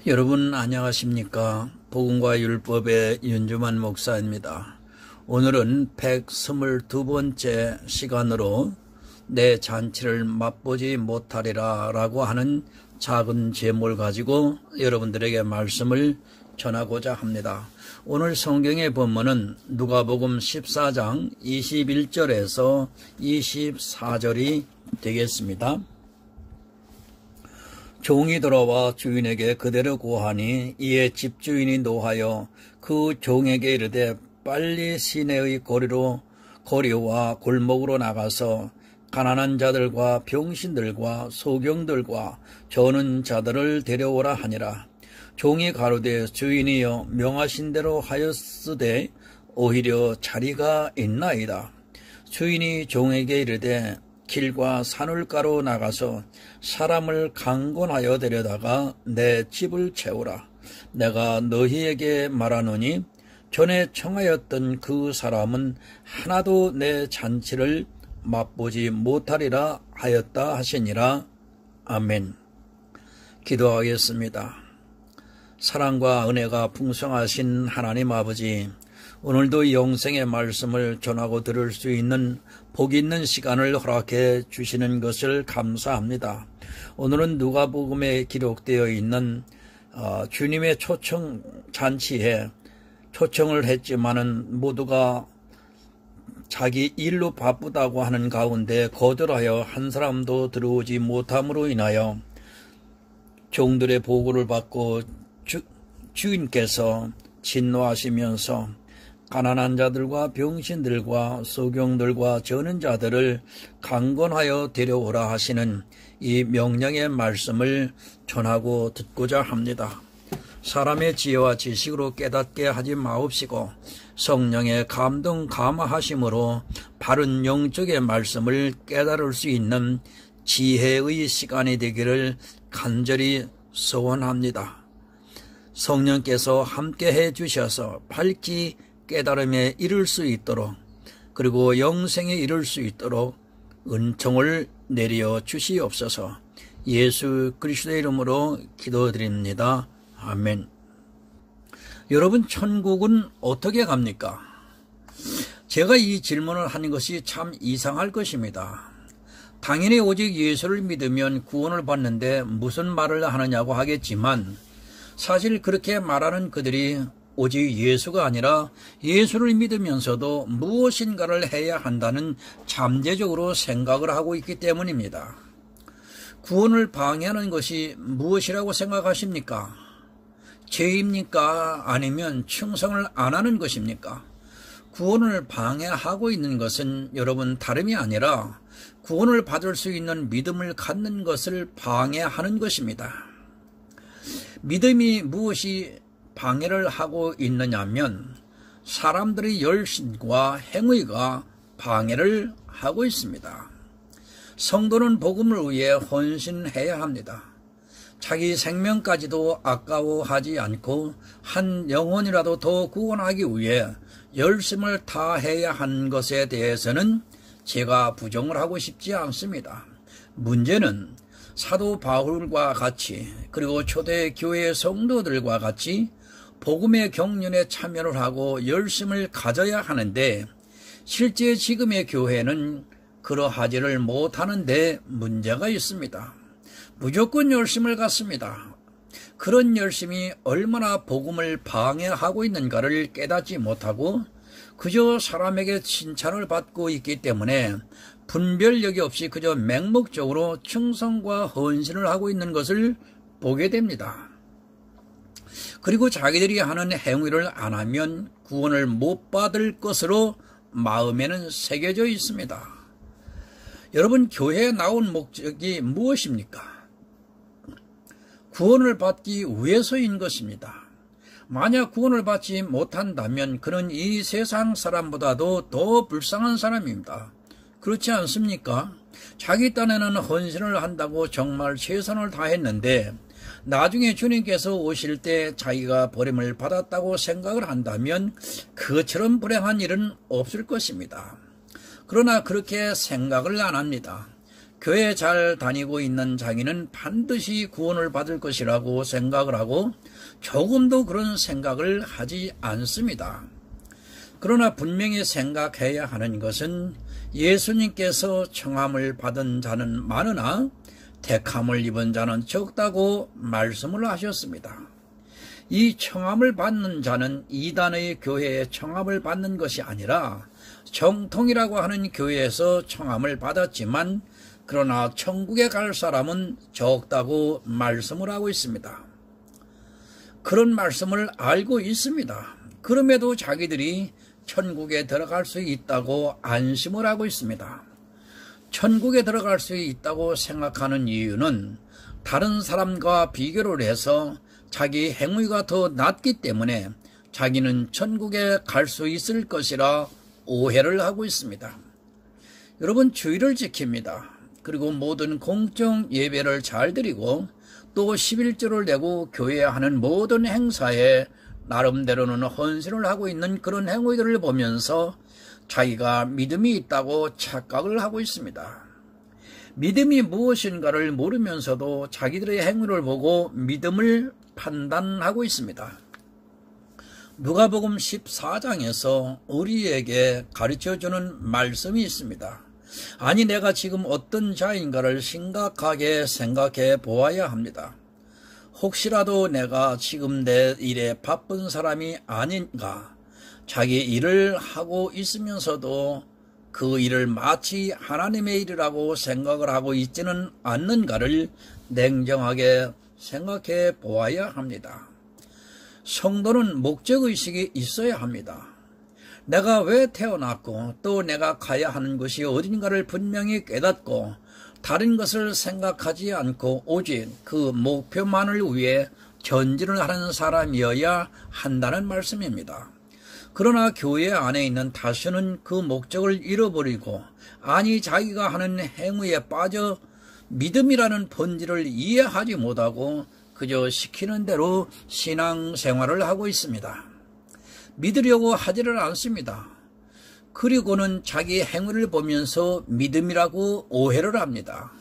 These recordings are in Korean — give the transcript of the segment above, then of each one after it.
여러분 안녕하십니까? 복음과 율법의 윤주만 목사입니다. 오늘은 122번째 시간으로 내 잔치를 맛보지 못하리라 라고 하는 작은 제목을 가지고 여러분들에게 말씀을 전하고자 합니다. 오늘 성경의 본문은 누가복음 14장 21절에서 24절이 되겠습니다. 종이 돌아와 주인에게 그대로 고하니 이에 집주인이 노하여 그 종에게 이르되 빨리 시내의 거리와 골목으로 나가서 가난한 자들과 병신들과 소경들과 저는 자들을 데려오라 하니라. 종이 가로되 주인이여 명하신 대로 하였으되 오히려 자리가 있나이다. 주인이 종에게 이르되 길과 산울가로 나가서 사람을 강권하여 데려다가 내 집을 채우라. 내가 너희에게 말하노니 전에 청하였던 그 사람은 하나도 내 잔치를 맛보지 못하리라 하였다 하시니라. 아멘. 기도하겠습니다. 사랑과 은혜가 풍성하신 하나님 아버지, 오늘도 영생의 말씀을 전하고 들을 수 있는 복 있는 시간을 허락해 주시는 것을 감사합니다. 오늘은 누가복음에 기록되어 있는 주님의 초청 잔치에 초청을 했지만은 모두가 자기 일로 바쁘다고 하는 가운데 거절하여 한 사람도 들어오지 못함으로 인하여 종들의 보고를 받고 주인께서 진노하시면서 가난한 자들과 병신들과 소경들과 저는 자들을 강권하여 데려오라 하시는 이 명령의 말씀을 전하고 듣고자 합니다. 사람의 지혜와 지식으로 깨닫게 하지 마옵시고 성령의 감동 감화하심으로 바른 영적의 말씀을 깨달을 수 있는 지혜의 시간이 되기를 간절히 소원합니다. 성령께서 함께해 주셔서 밝히 깨달음에 이를 수 있도록 그리고 영생에 이를 수 있도록 은총을 내려 주시옵소서. 예수 그리스도의 이름으로 기도드립니다. 아멘. 여러분, 천국은 어떻게 갑니까? 제가 이 질문을 하는 것이 참 이상할 것입니다. 당연히 오직 예수를 믿으면 구원을 받는데 무슨 말을 하느냐고 하겠지만 사실 그렇게 말하는 그들이 오직 예수가 아니라 예수를 믿으면서도 무엇인가를 해야 한다는 잠재적으로 생각을 하고 있기 때문입니다. 구원을 방해하는 것이 무엇이라고 생각하십니까? 죄입니까? 아니면 충성을 안 하는 것입니까? 구원을 방해하고 있는 것은 여러분 다름이 아니라 구원을 받을 수 있는 믿음을 갖는 것을 방해하는 것입니다. 믿음이 무엇이 방해를 하고 있느냐면 사람들의 열심과 행위가 방해를 하고 있습니다. 성도는 복음을 위해 헌신해야 합니다. 자기 생명까지도 아까워하지 않고 한 영혼이라도 더 구원하기 위해 열심을 다해야 하는 것에 대해서는 제가 부정을 하고 싶지 않습니다. 문제는 사도 바울과 같이 그리고 초대교회 성도들과 같이 복음의 경륜에 참여를 하고 열심을 가져야 하는데 실제 지금의 교회는 그러하지를 못하는데 문제가 있습니다. 무조건 열심을 갖습니다. 그런 열심이 얼마나 복음을 방해하고 있는가를 깨닫지 못하고 그저 사람에게 칭찬을 받고 있기 때문에 분별력이 없이 그저 맹목적으로 충성과 헌신을 하고 있는 것을 보게 됩니다. 그리고 자기들이 하는 행위를 안 하면 구원을 못 받을 것으로 마음에는 새겨져 있습니다. 여러분, 교회에 나온 목적이 무엇입니까? 구원을 받기 위해서인 것입니다. 만약 구원을 받지 못한다면 그는 이 세상 사람보다도 더 불쌍한 사람입니다. 그렇지 않습니까? 자기 딴에는 헌신을 한다고 정말 최선을 다했는데 나중에 주님께서 오실 때 자기가 버림을 받았다고 생각을 한다면 그처럼 불행한 일은 없을 것입니다. 그러나 그렇게 생각을 안 합니다. 교회 잘 다니고 있는 자기는 반드시 구원을 받을 것이라고 생각을 하고 조금도 그런 생각을 하지 않습니다. 그러나 분명히 생각해야 하는 것은 예수님께서 청함을 받은 자는 많으나 택함을 입은 자는 적다고 말씀을 하셨습니다. 이 청함을 받는 자는 이단의 교회에 청함을 받는 것이 아니라 정통이라고 하는 교회에서 청함을 받았지만 그러나 천국에 갈 사람은 적다고 말씀을 하고 있습니다. 그런 말씀을 알고 있습니다. 그럼에도 자기들이 천국에 들어갈 수 있다고 안심을 하고 있습니다. 천국에 들어갈 수 있다고 생각하는 이유는 다른 사람과 비교를 해서 자기 행위가 더 낫기 때문에 자기는 천국에 갈 수 있을 것이라 오해를 하고 있습니다. 여러분, 주의를 지킵니다. 그리고 모든 공정 예배를 잘 드리고 또 11조를 내고 교회에 하는 모든 행사에 나름대로는 헌신을 하고 있는 그런 행위들을 보면서 자기가 믿음이 있다고 착각을 하고 있습니다. 믿음이 무엇인가를 모르면서도 자기들의 행위를 보고 믿음을 판단하고 있습니다. 누가복음 14장에서 우리에게 가르쳐주는 말씀이 있습니다. 아니, 내가 지금 어떤 자인가를 심각하게 생각해 보아야 합니다. 혹시라도 내가 지금 내 일에 바쁜 사람이 아닌가, 자기 일을 하고 있으면서도 그 일을 마치 하나님의 일이라고 생각을 하고 있지는 않는가를 냉정하게 생각해 보아야 합니다. 성도는 목적의식이 있어야 합니다. 내가 왜 태어났고 또 내가 가야 하는 것이 어딘가를 분명히 깨닫고 다른 것을 생각하지 않고 오직 그 목표만을 위해 전진을 하는 사람이어야 한다는 말씀입니다. 그러나 교회 안에 있는 다수는 그 목적을 잃어버리고 아니 자기가 하는 행위에 빠져 믿음이라는 본질을 이해하지 못하고 그저 시키는 대로 신앙생활을 하고 있습니다. 믿으려고 하지를 않습니다. 그리고는 자기 행위를 보면서 믿음이라고 오해를 합니다.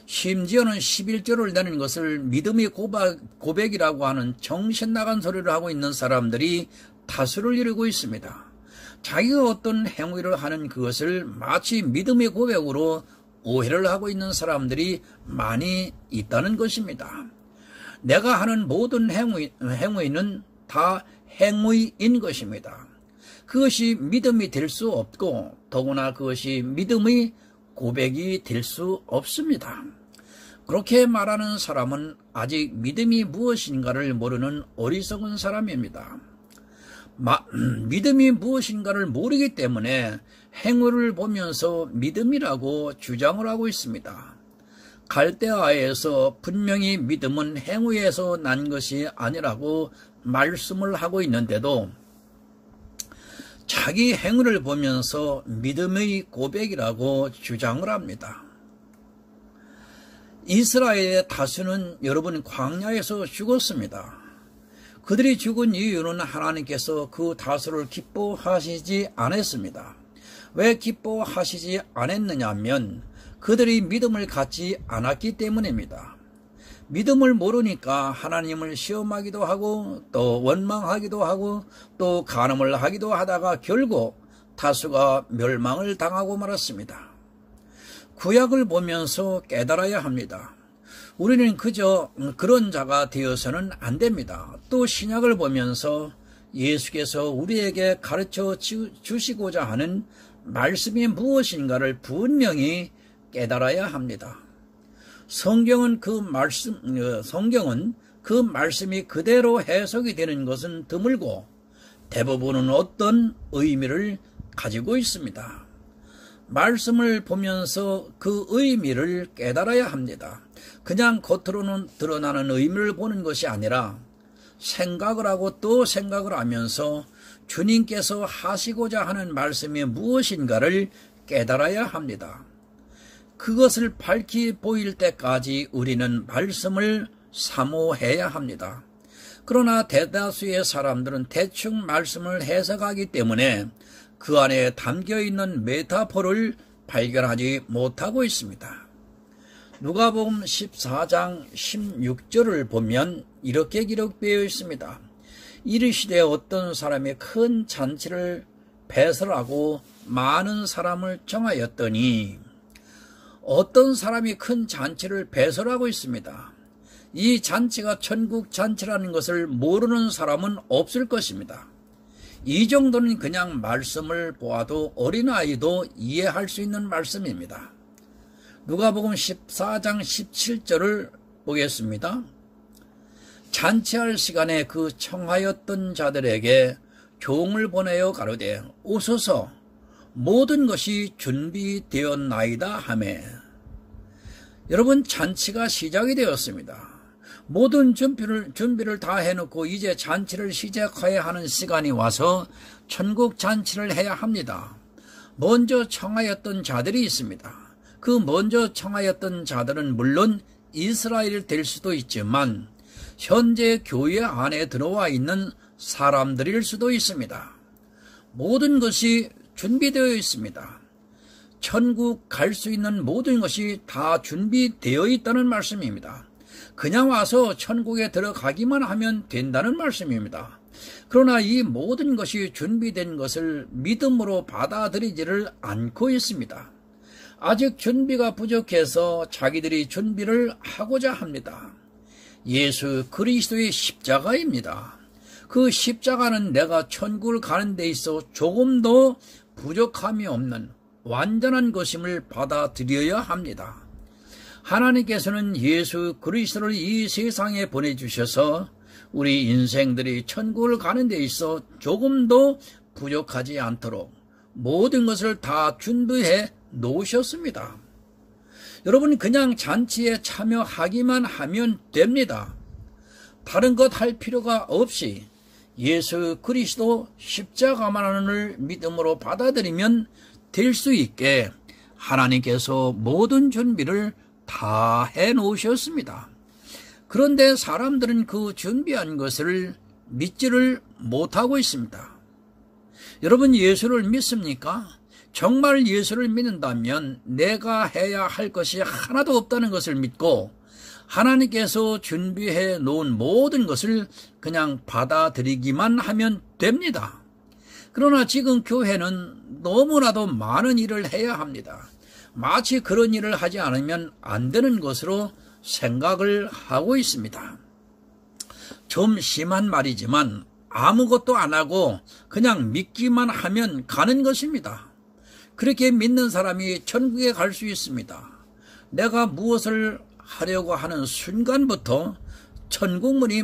심지어는 11조를 내는 것을 믿음의 고백이라고 하는 정신나간 소리를 하고 있는 사람들이 다수를 이루고 있습니다. 자기가 어떤 행위를 하는 그것을 마치 믿음의 고백으로 오해를 하고 있는 사람들이 많이 있다는 것입니다. 내가 하는 모든 행위는 다 행위인 것입니다. 그것이 믿음이 될 수 없고 더구나 그것이 믿음의 고백이 될 수 없습니다. 그렇게 말하는 사람은 아직 믿음이 무엇인가를 모르는 어리석은 사람입니다. 믿음이 무엇인가를 모르기 때문에 행위를 보면서 믿음이라고 주장을 하고 있습니다. 갈대아에서 분명히 믿음은 행위에서 난 것이 아니라고 말씀을 하고 있는데도 자기 행위를 보면서 믿음의 고백이라고 주장을 합니다. 이스라엘의 다수는 여러분 광야에서 죽었습니다. 그들이 죽은 이유는 하나님께서 그 다수를 기뻐하시지 않았습니다. 왜 기뻐하시지 않았느냐 하면 그들이 믿음을 갖지 않았기 때문입니다. 믿음을 모르니까 하나님을 시험하기도 하고 또 원망하기도 하고 또 간음을 하기도 하다가 결국 다수가 멸망을 당하고 말았습니다. 구약을 보면서 깨달아야 합니다. 우리는 그저 그런 자가 되어서는 안 됩니다. 또 신약을 보면서 예수께서 우리에게 가르쳐 주시고자 하는 말씀이 무엇인가를 분명히 깨달아야 합니다. 성경은 그 말씀이 그대로 해석이 되는 것은 드물고 대부분은 어떤 의미를 가지고 있습니다. 말씀을 보면서 그 의미를 깨달아야 합니다. 그냥 겉으로는 드러나는 의미를 보는 것이 아니라 생각을 하고 또 생각을 하면서 주님께서 하시고자 하는 말씀이 무엇인가를 깨달아야 합니다. 그것을 밝히 보일 때까지 우리는 말씀을 사모해야 합니다. 그러나 대다수의 사람들은 대충 말씀을 해석하기 때문에 그 안에 담겨있는 메타포를 발견하지 못하고 있습니다. 누가복음 14장 16절을 보면 이렇게 기록되어 있습니다. 이르시되 어떤 사람이 큰 잔치를 배설하고 많은 사람을 청하였더니, 어떤 사람이 큰 잔치를 배설하고 있습니다. 이 잔치가 천국 잔치라는 것을 모르는 사람은 없을 것입니다. 이 정도는 그냥 말씀을 보아도 어린아이도 이해할 수 있는 말씀입니다. 누가복음 14장 17절을 보겠습니다. 잔치할 시간에 그 청하였던 자들에게 종을 보내어 가로되 오소서 모든 것이 준비되었나이다 하매. 여러분, 잔치가 시작이 되었습니다. 모든 준비를 다 해놓고 이제 잔치를 시작해야 하는 시간이 와서 천국 잔치를 해야 합니다. 먼저 청하였던 자들이 있습니다. 그 먼저 청하였던 자들은 물론 이스라엘이 될 수도 있지만 현재 교회 안에 들어와 있는 사람들일 수도 있습니다. 모든 것이 준비되어 있습니다. 천국 갈 수 있는 모든 것이 다 준비되어 있다는 말씀입니다. 그냥 와서 천국에 들어가기만 하면 된다는 말씀입니다. 그러나 이 모든 것이 준비된 것을 믿음으로 받아들이지를 않고 있습니다. 아직 준비가 부족해서 자기들이 준비를 하고자 합니다. 예수 그리스도의 십자가입니다. 그 십자가는 내가 천국을 가는 데 있어 조금도 부족함이 없는 완전한 것임을 받아들여야 합니다. 하나님께서는 예수 그리스도를 이 세상에 보내주셔서 우리 인생들이 천국을 가는 데 있어 조금도 부족하지 않도록 모든 것을 다 준비해 놓으셨습니다. 여러분, 그냥 잔치에 참여하기만 하면 됩니다. 다른 것 할 필요가 없이 예수 그리스도 십자가만을 믿음으로 받아들이면 될 수 있게 하나님께서 모든 준비를 다 해놓으셨습니다. 그런데 사람들은 그 준비한 것을 믿지를 못하고 있습니다. 여러분, 예수를 믿습니까? 정말 예수를 믿는다면 내가 해야 할 것이 하나도 없다는 것을 믿고 하나님께서 준비해 놓은 모든 것을 그냥 받아들이기만 하면 됩니다. 그러나 지금 교회는 너무나도 많은 일을 해야 합니다. 마치 그런 일을 하지 않으면 안 되는 것으로 생각을 하고 있습니다. 좀 심한 말이지만 아무것도 안 하고 그냥 믿기만 하면 가는 것입니다. 그렇게 믿는 사람이 천국에 갈 수 있습니다. 내가 무엇을 하려고 하는 순간부터 천국문이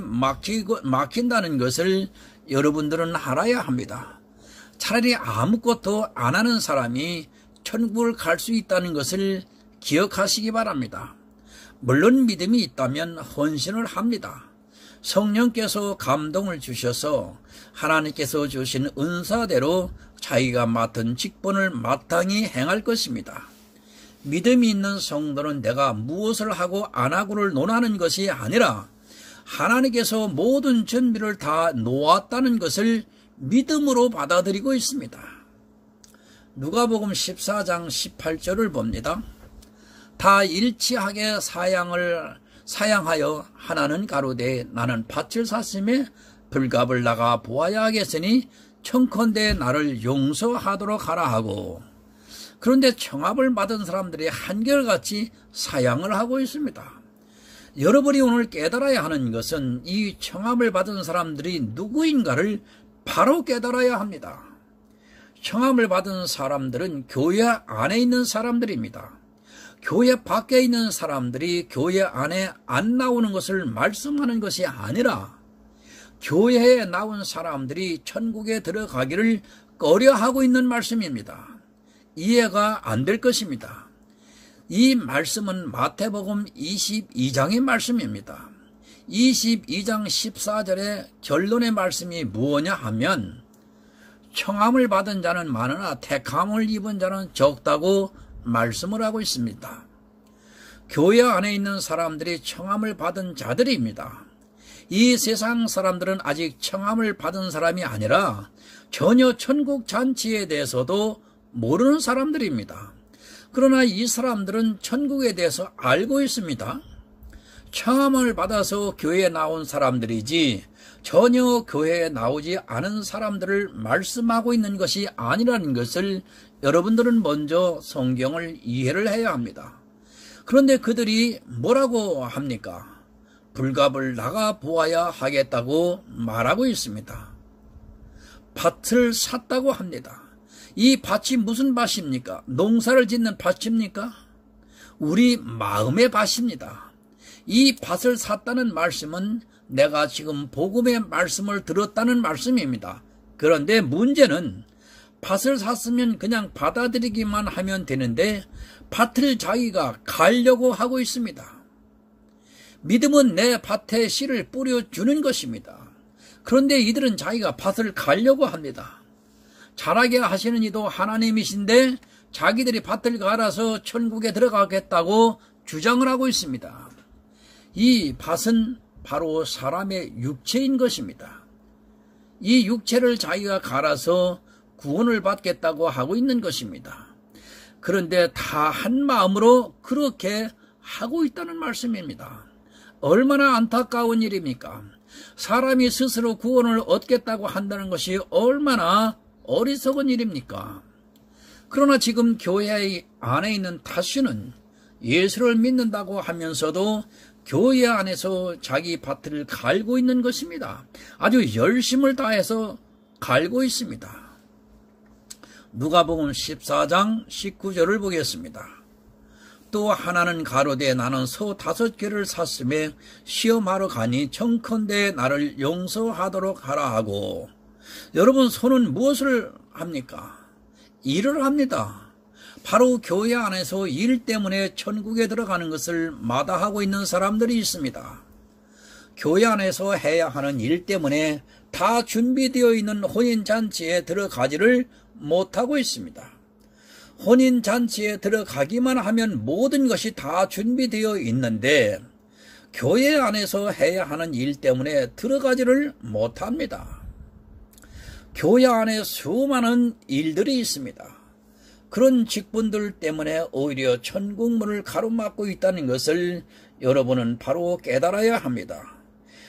막힌다는 것을 여러분들은 알아야 합니다. 차라리 아무것도 안 하는 사람이 천국을 갈 수 있다는 것을 기억하시기 바랍니다. 물론 믿음이 있다면 헌신을 합니다. 성령께서 감동을 주셔서 하나님께서 주신 은사대로 자기가 맡은 직분을 마땅히 행할 것입니다. 믿음이 있는 성도는 내가 무엇을 하고 안 하고를 논하는 것이 아니라 하나님께서 모든 준비를 다 놓았다는 것을 믿음으로 받아들이고 있습니다. 누가복음 14장 18절을 봅니다. 다 일치하게 사양하여 하나는 가로되 나는 밭을 샀음에 불갑을 나가 보아야 하겠으니 청컨대 나를 용서하도록 하라 하고. 그런데 청합을 받은 사람들이 한결같이 사양을 하고 있습니다. 여러분이 오늘 깨달아야 하는 것은 이 청합을 받은 사람들이 누구인가를 바로 깨달아야 합니다. 청함을 받은 사람들은 교회 안에 있는 사람들입니다. 교회 밖에 있는 사람들이 교회 안에 안 나오는 것을 말씀하는 것이 아니라 교회에 나온 사람들이 천국에 들어가기를 꺼려하고 있는 말씀입니다. 이해가 안 될 것입니다. 이 말씀은 마태복음 22장의 말씀입니다. 22장 14절의 결론의 말씀이 무엇냐 하면 청함을 받은 자는 많으나 택함을 입은 자는 적다고 말씀을 하고 있습니다. 교회 안에 있는 사람들이 청함을 받은 자들입니다. 이 세상 사람들은 아직 청함을 받은 사람이 아니라 전혀 천국 잔치에 대해서도 모르는 사람들입니다. 그러나 이 사람들은 천국에 대해서 알고 있습니다. 청함을 받아서 교회에 나온 사람들이지 전혀 교회에 나오지 않은 사람들을 말씀하고 있는 것이 아니라는 것을 여러분들은 먼저 성경을 이해를 해야 합니다. 그런데 그들이 뭐라고 합니까? 불갑을 나가 보아야 하겠다고 말하고 있습니다. 밭을 샀다고 합니다. 이 밭이 무슨 밭입니까? 농사를 짓는 밭입니까? 우리 마음의 밭입니다. 이 밭을 샀다는 말씀은 내가 지금 복음의 말씀을 들었다는 말씀입니다. 그런데 문제는 밭을 샀으면 그냥 받아들이기만 하면 되는데 밭을 자기가 갈려고 하고 있습니다. 믿음은 내 밭에 씨를 뿌려주는 것입니다. 그런데 이들은 자기가 밭을 갈려고 합니다. 자라게 하시는 이도 하나님이신데 자기들이 밭을 갈아서 천국에 들어가겠다고 주장을 하고 있습니다. 이 밭은 바로 사람의 육체인 것입니다. 이 육체를 자기가 갈아서 구원을 받겠다고 하고 있는 것입니다. 그런데 다 한 마음으로 그렇게 하고 있다는 말씀입니다. 얼마나 안타까운 일입니까? 사람이 스스로 구원을 얻겠다고 한다는 것이 얼마나 어리석은 일입니까? 그러나 지금 교회 안에 있는 다수는 예수를 믿는다고 하면서도 교회 안에서 자기 밭을 갈고 있는 것입니다. 아주 열심을 다해서 갈고 있습니다. 누가복음 14장 19절을 보겠습니다. 또 하나는 가로되 나는 소 5개를 샀음에 시험하러 가니 청컨대 나를 용서하도록 하라 하고. 여러분, 소는 무엇을 합니까? 일을 합니다. 바로 교회 안에서 일 때문에 천국에 들어가는 것을 마다하고 있는 사람들이 있습니다. 교회 안에서 해야 하는 일 때문에 다 준비되어 있는 혼인잔치에 들어가지를 못하고 있습니다. 혼인잔치에 들어가기만 하면 모든 것이 다 준비되어 있는데 교회 안에서 해야 하는 일 때문에 들어가지를 못합니다. 교회 안에 수많은 일들이 있습니다. 그런 직분들 때문에 오히려 천국문을 가로막고 있다는 것을 여러분은 바로 깨달아야 합니다.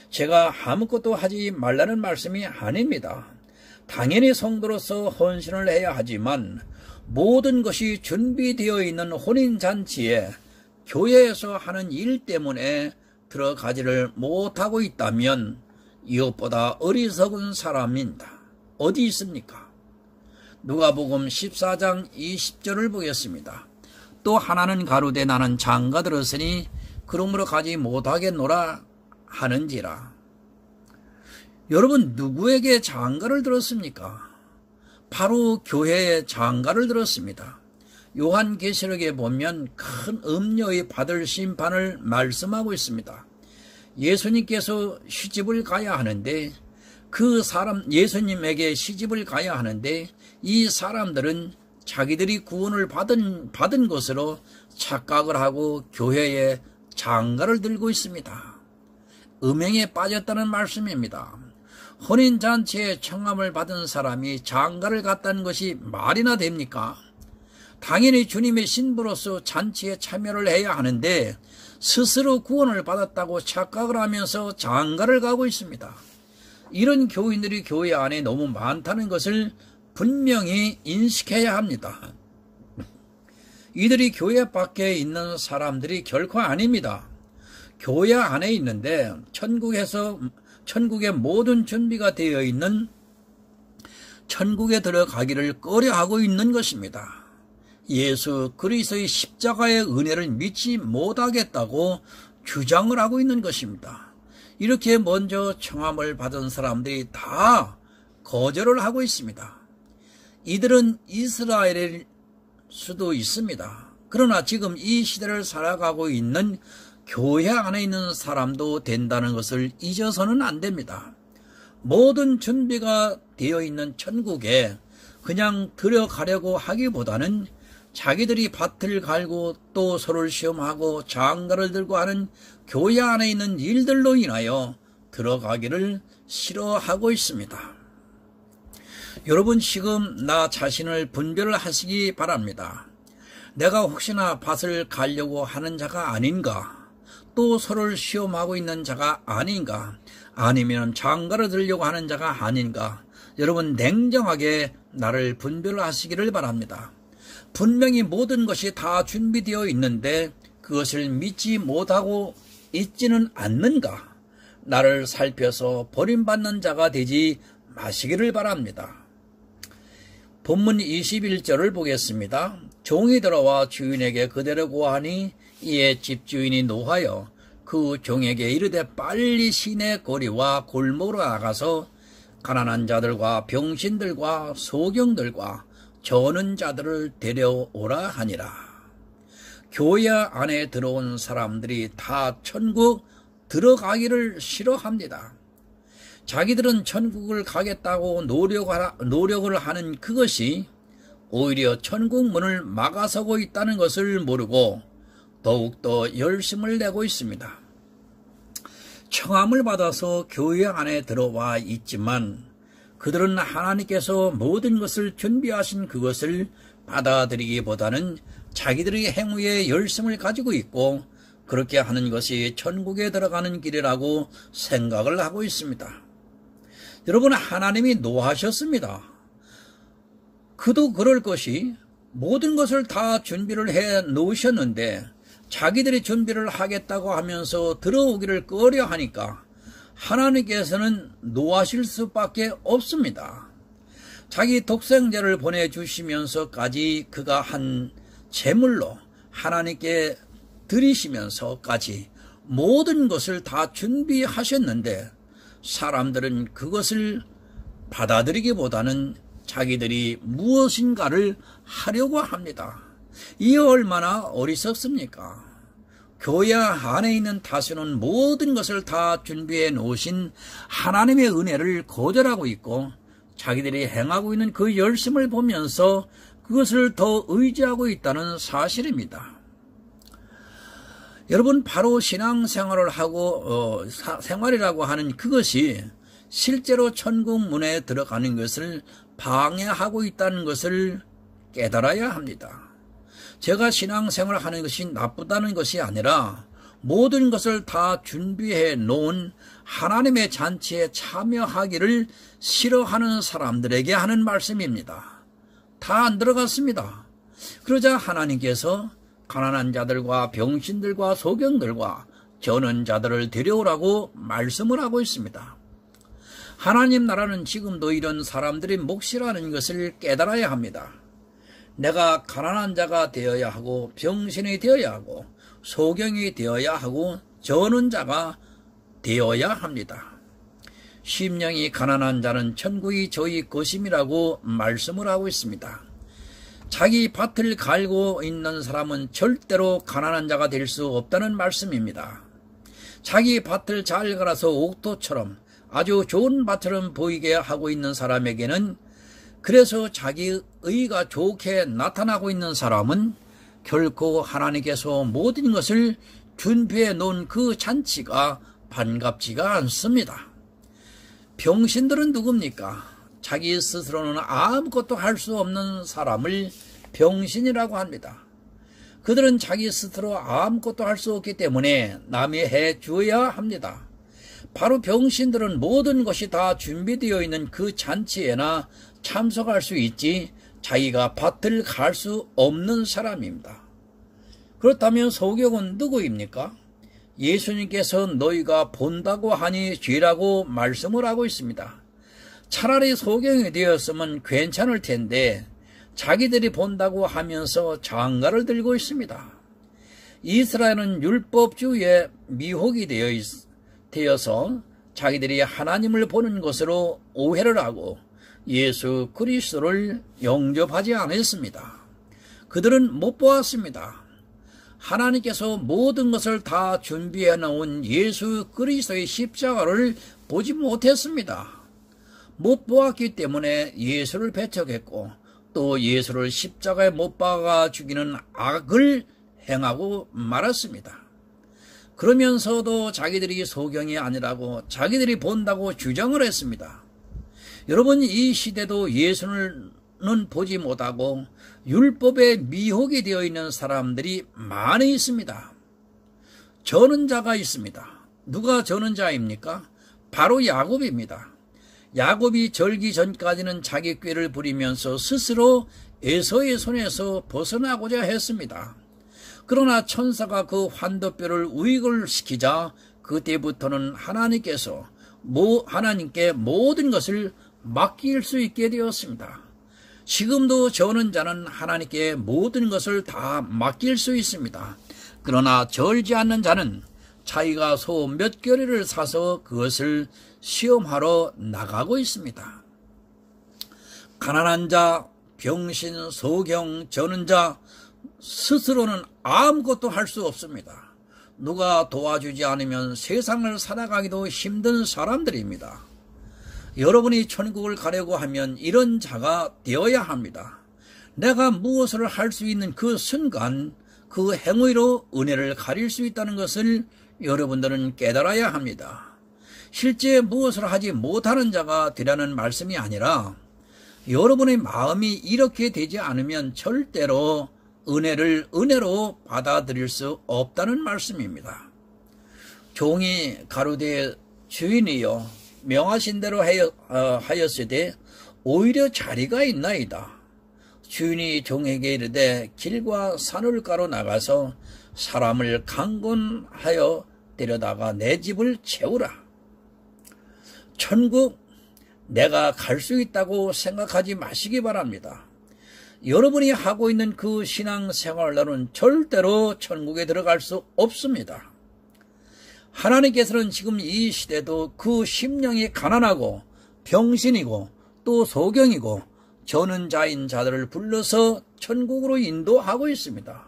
제가 아무것도 하지 말라는 말씀이 아닙니다. 당연히 성도로서 헌신을 해야 하지만 모든 것이 준비되어 있는 혼인잔치에 교회에서 하는 일 때문에 들어가지를 못하고 있다면 이것보다 어리석은 사람입니다. 어디 있습니까? 누가복음 14장 20절을 보겠습니다. 또 하나는 가로되 나는 장가 들었으니 그러므로 가지 못하겠노라 하는지라. 여러분, 누구에게 장가를 들었습니까? 바로 교회에 장가를 들었습니다. 요한계시록에 보면 큰 음녀의 받을 심판을 말씀하고 있습니다. 예수님께서 시집을 가야 하는데 예수님에게 시집을 가야 하는데 이 사람들은 자기들이 구원을 받은 것으로 착각을 하고 교회에 장가를 들고 있습니다. 음행에 빠졌다는 말씀입니다. 혼인잔치에 청함을 받은 사람이 장가를 갔다는 것이 말이나 됩니까? 당연히 주님의 신부로서 잔치에 참여를 해야 하는데 스스로 구원을 받았다고 착각을 하면서 장가를 가고 있습니다. 이런 교인들이 교회 안에 너무 많다는 것을 분명히 인식해야 합니다. 이들이 교회 밖에 있는 사람들이 결코 아닙니다. 교회 안에 있는데 천국의 모든 준비가 되어 있는 천국에 들어가기를 꺼려하고 있는 것입니다. 예수 그리스도의 십자가의 은혜를 믿지 못하겠다고 주장을 하고 있는 것입니다. 이렇게 먼저 청함을 받은 사람들이 다 거절을 하고 있습니다. 이들은 이스라엘일 수도 있습니다. 그러나 지금 이 시대를 살아가고 있는 교회 안에 있는 사람도 된다는 것을 잊어서는 안 됩니다. 모든 준비가 되어 있는 천국에 그냥 들어가려고 하기보다는 자기들이 밭을 갈고 또 소를 시험하고 장가를 들고 하는 교회 안에 있는 일들로 인하여 들어가기를 싫어하고 있습니다. 여러분, 지금 나 자신을 분별하시기 바랍니다. 내가 혹시나 밭을 가려고 하는 자가 아닌가? 또 서로를 시험하고 있는 자가 아닌가? 아니면 장가를 들려고 하는 자가 아닌가? 여러분 냉정하게 나를 분별하시기를 바랍니다. 분명히 모든 것이 다 준비되어 있는데 그것을 믿지 못하고 있지는 않는가? 나를 살펴서 버림받는 자가 되지 마시기를 바랍니다. 본문 21절을 보겠습니다. 종이 들어와 주인에게 그대로 고하니 이에 집주인이 노하여 그 종에게 이르되 빨리 시내 거리와 골목으로 나가서 가난한 자들과 병신들과 소경들과 저는 자들을 데려오라 하니라. 교회 안에 들어온 사람들이 다 천국 들어가기를 싫어합니다. 자기들은 천국을 가겠다고 노력을 하는 그것이 오히려 천국 문을 막아서고 있다는 것을 모르고 더욱더 열심을 내고 있습니다. 청함을 받아서 교회 안에 들어와 있지만 그들은 하나님께서 모든 것을 준비하신 그것을 받아들이기보다는 자기들의 행위에 열심을 가지고 있고 그렇게 하는 것이 천국에 들어가는 길이라고 생각을 하고 있습니다. 여러분, 하나님이 노하셨습니다. 그도 그럴 것이 모든 것을 다 준비를 해 놓으셨는데 자기들이 준비를 하겠다고 하면서 들어오기를 꺼려 하니까 하나님께서는 노하실 수밖에 없습니다. 자기 독생자를 보내주시면서까지 그가 한 제물로 하나님께 드리시면서까지 모든 것을 다 준비하셨는데 사람들은 그것을 받아들이기보다는 자기들이 무엇인가를 하려고 합니다. 이 얼마나 어리석습니까? 교회 안에 있는 다수는 모든 것을 다 준비해 놓으신 하나님의 은혜를 거절하고 있고 자기들이 행하고 있는 그 열심을 보면서 그것을 더 의지하고 있다는 사실입니다. 여러분, 바로 신앙생활을 하고 생활이라고 하는 그것이 실제로 천국 문에 들어가는 것을 방해하고 있다는 것을 깨달아야 합니다. 제가 신앙생활을 하는 것이 나쁘다는 것이 아니라 모든 것을 다 준비해 놓은 하나님의 잔치에 참여하기를 싫어하는 사람들에게 하는 말씀입니다. 다 안 들어갔습니다. 그러자 하나님께서 가난한 자들과 병신들과 소경들과 저는 자들을 데려오라고 말씀을 하고 있습니다. 하나님 나라는 지금도 이런 사람들의 몫이라는 것을 깨달아야 합니다. 내가 가난한 자가 되어야 하고 병신이 되어야 하고 소경이 되어야 하고 저는 자가 되어야 합니다. 심령이 가난한 자는 천국이 저희 것임이라고 말씀을 하고 있습니다. 자기 밭을 갈고 있는 사람은 절대로 가난한 자가 될 수 없다는 말씀입니다. 자기 밭을 잘 갈아서 옥토처럼 아주 좋은 밭처럼 보이게 하고 있는 사람에게는, 그래서 자기 의가 좋게 나타나고 있는 사람은 결코 하나님께서 모든 것을 준비해 놓은 그 잔치가 반갑지가 않습니다. 병신들은 누굽니까? 자기 스스로는 아무것도 할 수 없는 사람을 병신이라고 합니다. 그들은 자기 스스로 아무것도 할 수 없기 때문에 남이 해 주어야 합니다. 바로 병신들은 모든 것이 다 준비되어 있는 그 잔치에나 참석할 수 있지 자기가 밭을 갈 수 없는 사람입니다. 그렇다면 소경은 누구입니까? 예수님께서 너희가 본다고 하니 죄라고 말씀을 하고 있습니다. 차라리 소경이 되었으면 괜찮을 텐데 자기들이 본다고 하면서 장가를 들고 있습니다. 이스라엘은 율법주의에 미혹이 되어서 자기들이 하나님을 보는 것으로 오해를 하고 예수 그리스도를 영접하지 않았습니다. 그들은 못 보았습니다. 하나님께서 모든 것을 다 준비해 놓은 예수 그리스도의 십자가를 보지 못했습니다. 못 보았기 때문에 예수를 배척했고 또 예수를 십자가에 못 박아 죽이는 악을 행하고 말았습니다. 그러면서도 자기들이 소경이 아니라고 자기들이 본다고 주장을 했습니다. 여러분, 이 시대도 예수를 보지 못하고 율법에 미혹이 되어 있는 사람들이 많이 있습니다. 저는 자가 있습니다. 누가 저는 자입니까? 바로 야곱입니다. 야곱이 절기 전까지는 자기 꾀를 부리면서 스스로 에서의 손에서 벗어나고자 했습니다. 그러나 천사가 그 환도뼈를 우익을 시키자 그때부터는 하나님께 모든 것을 맡길 수 있게 되었습니다. 지금도 저는 자는 하나님께 모든 것을 다 맡길 수 있습니다. 그러나 절지 않는 자는 자기가 소 몇 겨레를 사서 그것을 시험하러 나가고 있습니다. 가난한 자, 병신, 소경, 저는 자 스스로는 아무것도 할 수 없습니다. 누가 도와주지 않으면 세상을 살아가기도 힘든 사람들입니다. 여러분이 천국을 가려고 하면 이런 자가 되어야 합니다. 내가 무엇을 할 수 있는 그 순간 그 행위로 은혜를 가릴 수 있다는 것을 여러분들은 깨달아야 합니다. 실제 무엇을 하지 못하는 자가 되라는 말씀이 아니라 여러분의 마음이 이렇게 되지 않으면 절대로 은혜로 받아들일 수 없다는 말씀입니다. 종이 가로되 주인이여 명하신 대로 하였으되 오히려 자리가 있나이다. 주인이 종에게 이르되 길과 산울가로 나가서 사람을 강권하여 데려다가 내 집을 채우라. 천국 내가 갈 수 있다고 생각하지 마시기 바랍니다. 여러분이 하고 있는 그 신앙생활로는 절대로 천국에 들어갈 수 없습니다. 하나님께서는 지금 이 시대도 그 심령이 가난하고 병신이고 또 소경이고 저는 자인 자들을 불러서 천국으로 인도하고 있습니다.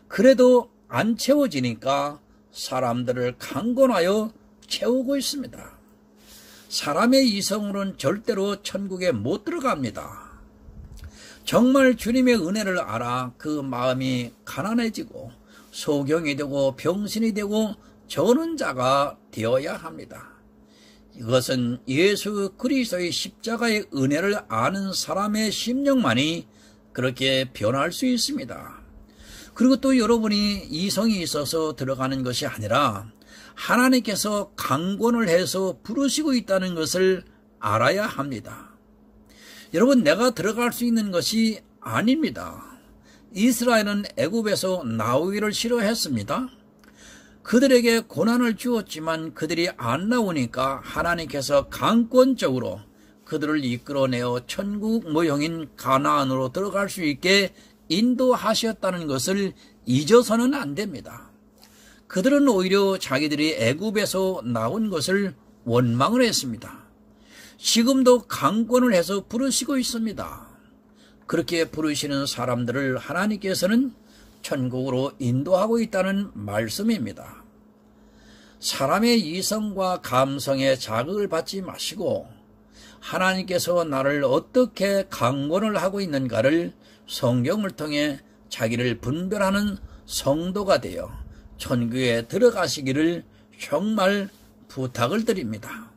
그래도 안 채워지니까 사람들을 강권하여 채우고 있습니다. 사람의 이성으로는 절대로 천국에 못 들어갑니다. 정말 주님의 은혜를 알아 그 마음이 가난해지고 소경이 되고 병신이 되고 저는 자가 되어야 합니다. 이것은 예수 그리스도의 십자가의 은혜를 아는 사람의 심령만이 그렇게 변할 수 있습니다. 그리고 또 여러분이 이성이 있어서 들어가는 것이 아니라 하나님께서 강권을 해서 부르시고 있다는 것을 알아야 합니다. 여러분, 내가 들어갈 수 있는 것이 아닙니다. 이스라엘은 애굽에서 나오기를 싫어했습니다. 그들에게 고난을 주었지만 그들이 안 나오니까 하나님께서 강권적으로 그들을 이끌어내어 천국 모형인 가나안으로 들어갈 수 있게 인도하셨다는 것을 잊어서는 안 됩니다. 그들은 오히려 자기들이 애굽에서 나온 것을 원망을 했습니다. 지금도 강권을 해서 부르시고 있습니다. 그렇게 부르시는 사람들을 하나님께서는 천국으로 인도하고 있다는 말씀입니다. 사람의 이성과 감성에 자극을 받지 마시고 하나님께서 나를 어떻게 강권을 하고 있는가를 성경을 통해 자기를 분별하는 성도가 되어 천국에 들어가시기를 정말 부탁을 드립니다.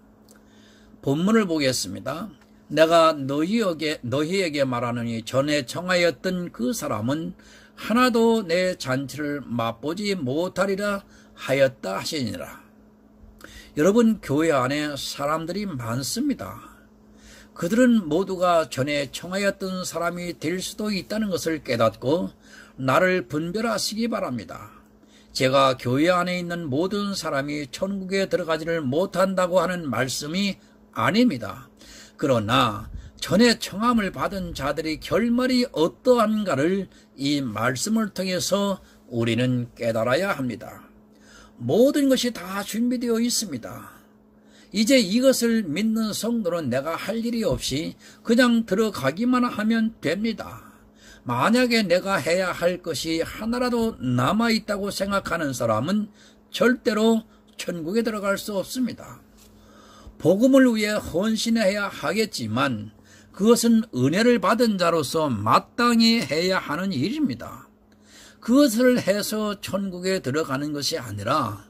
본문을 보겠습니다. 내가 너희에게 말하노니 전에 청하였던 그 사람은 하나도 내 잔치를 맛보지 못하리라 하였다 하시니라. 여러분, 교회 안에 사람들이 많습니다. 그들은 모두가 전에 청하였던 사람이 될 수도 있다는 것을 깨닫고 나를 분별하시기 바랍니다. 제가 교회 안에 있는 모든 사람이 천국에 들어가지를 못한다고 하는 말씀이 아닙니다. 그러나 전에 청함을 받은 자들의 결말이 어떠한가를 이 말씀을 통해서 우리는 깨달아야 합니다. 모든 것이 다 준비되어 있습니다. 이제 이것을 믿는 성도는 내가 할 일이 없이 그냥 들어가기만 하면 됩니다. 만약에 내가 해야 할 것이 하나라도 남아있다고 생각하는 사람은 절대로 천국에 들어갈 수 없습니다. 복음을 위해 헌신해야 하겠지만 그것은 은혜를 받은 자로서 마땅히 해야 하는 일입니다. 그것을 해서 천국에 들어가는 것이 아니라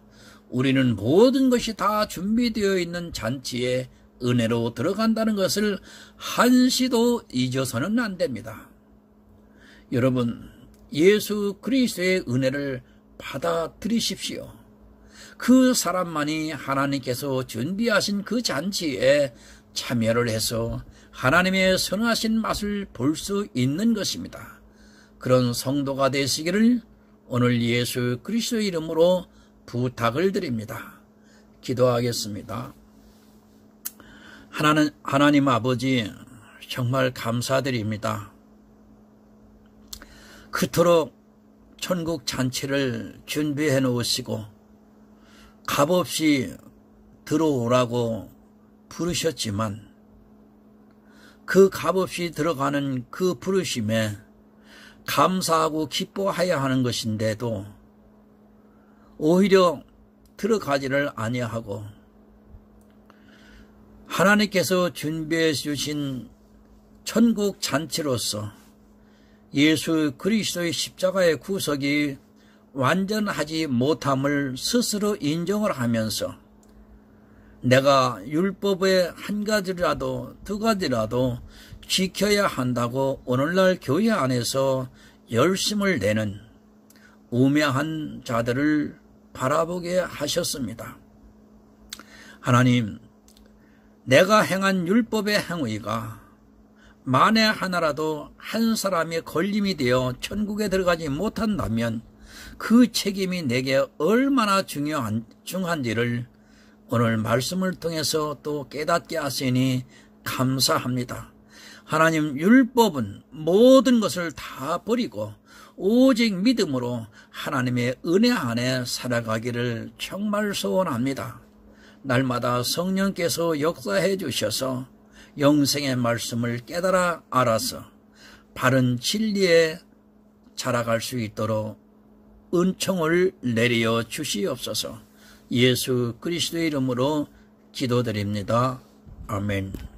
우리는 모든 것이 다 준비되어 있는 잔치에 은혜로 들어간다는 것을 한시도 잊어서는 안 됩니다. 여러분, 예수 그리스도의 은혜를 받아들이십시오. 그 사람만이 하나님께서 준비하신 그 잔치에 참여를 해서 하나님의 선하신 맛을 볼 수 있는 것입니다. 그런 성도가 되시기를 오늘 예수 그리스도의 이름으로 부탁을 드립니다. 기도하겠습니다. 하나님 아버지, 정말 감사드립니다. 그토록 천국 잔치를 준비해 놓으시고 값없이 들어오라고 부르셨지만 그 값없이 들어가는 그 부르심에 감사하고 기뻐해야 하는 것인데도 오히려 들어가지를 아니하고 하나님께서 준비해 주신 천국 잔치로서 예수 그리스도의 십자가의 구속이 완전하지 못함을 스스로 인정을 하면서 내가 율법의 한 가지라도 두 가지라도 지켜야 한다고 오늘날 교회 안에서 열심을 내는 우매한 자들을 바라보게 하셨습니다. 하나님, 내가 행한 율법의 행위가 만에 하나라도 한 사람의 걸림이 되어 천국에 들어가지 못한다면 그 책임이 내게 얼마나 중요한지를 오늘 말씀을 통해서 또 깨닫게 하시니 감사합니다. 하나님, 율법은 모든 것을 다 버리고 오직 믿음으로 하나님의 은혜 안에 살아가기를 정말 소원합니다. 날마다 성령께서 역사해 주셔서 영생의 말씀을 깨달아 알아서 바른 진리에 자라갈 수 있도록 은총을 내려 주시옵소서. 예수 그리스도의 이름으로 기도드립니다. 아멘.